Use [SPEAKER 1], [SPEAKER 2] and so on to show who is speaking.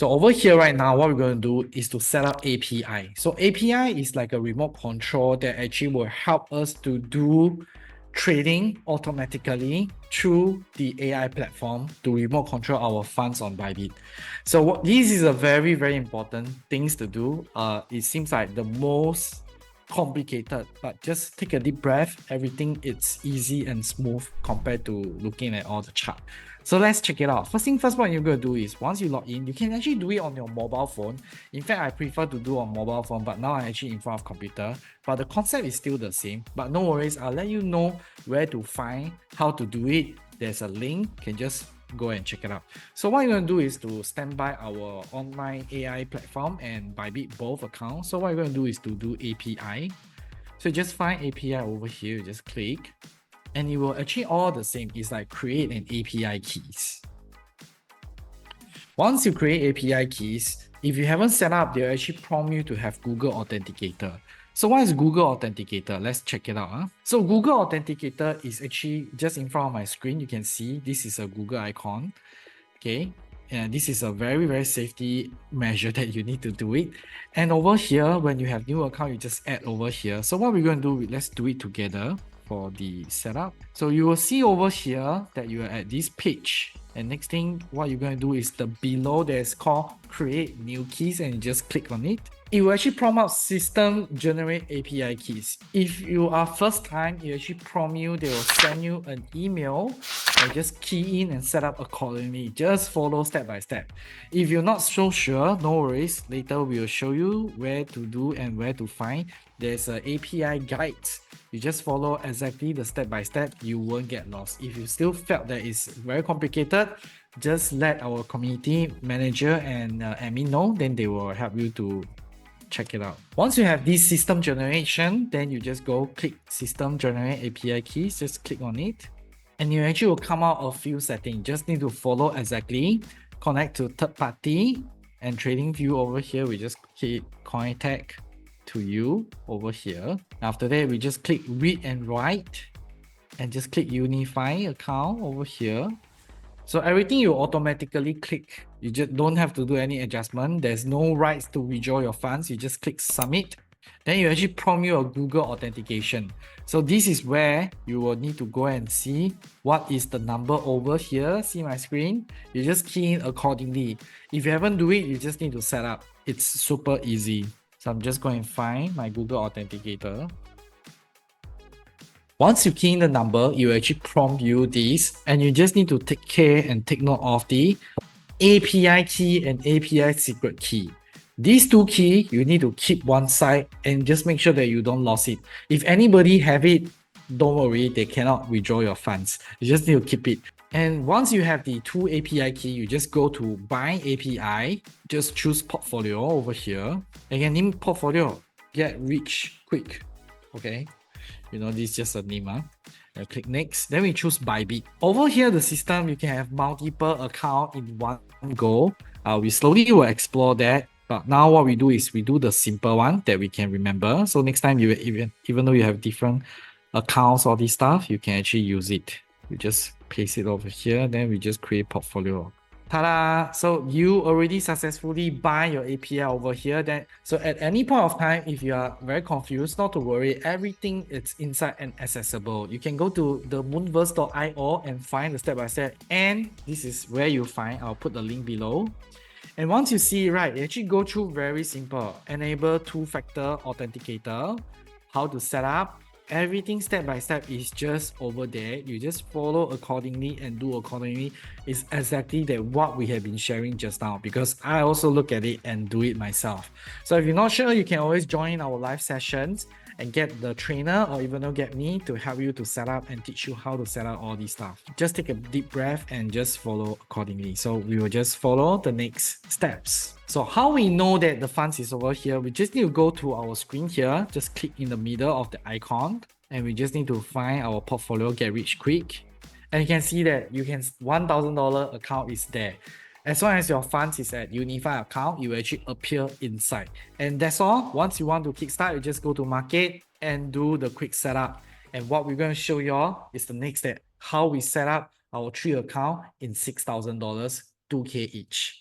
[SPEAKER 1] So over here right now, what we're going to do is to set up API. So API is like a remote control that actually will help us to do trading automatically through the AI platform to remote control our funds on Bybit. So this is a very, very important things to do. It seems like the most complicated, but just take a deep breath. Everything it's easy and smooth compared to looking at all the chart. So let's check it out. First thing first, what you're going to do is once you log in, you can actually do it on your mobile phone. In fact, I prefer to do on mobile phone, but now I'm actually in front of computer. But the concept is still the same. But no worries, I'll let you know where to find how to do it. There's a link, you can just go and check it out. So what you're going to do is to stand by our online AI platform and Bybit both accounts. So what you're going to do is to do API. So just find API over here, you just click. And it will actually all the same. It's like create an API keys. Once you create API keys, if you haven't set up, they'll actually prompt you to have Google Authenticator. So what is Google Authenticator? Let's check it out. So Google Authenticator is actually just in front of my screen. You can see this is a Google icon. Okay. And this is a very, very safety measure that you need to do it. And over here, when you have new account, you just add over here. So what we're going to do, let's do it together for the setup. So you will see over here that you are at this page. And next thing, what you're going to do is the below there's called create new keys, and you just click on it. It will actually prompt out system generate API keys. If you are first time, it actually prompt you, they will send you an email and just key in and set up accordingly. Just follow step by step. If you're not so sure, no worries. Later we'll show you where to do and where to find. There's an API guide. You just follow exactly the step by step, you won't get lost. If you still felt that it's very complicated, just let our community manager and admin know, then they will help you to check it out. Once you have this system generation, then you just go click system generate API keys, just click on it. And you actually will come out a few settings. Just need to follow exactly, connect to third party and trading view over here. We just click CoinTech2u over here. After that, we just click read and write and just click unify account over here. So everything you automatically click. You just don't have to do any adjustment. There's no rights to withdraw your funds. You just click submit. Then you actually prompt you a Google authentication. So this is where you will need to go and see what is the number over here. See my screen? You just key in accordingly. If you haven't do it, you just need to set up. It's super easy. So I'm just going to find my Google authenticator. Once you key in the number, it will actually prompt you this, and you just need to take care and take note of the API key and API secret key. These two keys, you need to keep one side and just make sure that you don't lose it. If anybody have it, don't worry, they cannot withdraw your funds. You just need to keep it. And once you have the two API key, you just go to buy API, just choose portfolio over here. Again, name portfolio, get rich quick. Okay. You know, this is just a name. Click next. Then we choose Bybit. Over here, the system, you can have multiple accounts in one go. We slowly will explore that. But now what we do is we do the simple one that we can remember. So next time, you even though you have different accounts or this stuff, you can actually use it. We just paste it over here. Then we just create portfolio. Ta-da! So you already successfully buy your API over here. So at any point of time, if you are very confused, not to worry, everything is inside and accessible. You can go to the moonverse.io and find the step-by-step. And this is where you find, I'll put the link below. And once you see it, right, you actually go through very simple. Enable two-factor authenticator, how to set up. Everything step by step is just over there. You just follow accordingly and do accordingly. It's exactly that what we have been sharing just now, because I also look at it and do it myself. So if you're not sure, you can always join our live sessions and get the trainer or even get me to help you to set up and teach you how to set up all these stuff. Just take a deep breath and just follow accordingly. So we will just follow the next steps. So how we know that the funds is over here, we just need to go to our screen here, just click in the middle of the icon, and we just need to find our portfolio get rich quick. And you can see that you can $1,000 account is there. As long as your funds is at Unify account, it will actually appear inside. And that's all. Once you want to kickstart, you just go to market and do the quick setup. And what we're going to show y'all is the next step, how we set up our 3 account in $6,000, 2K each.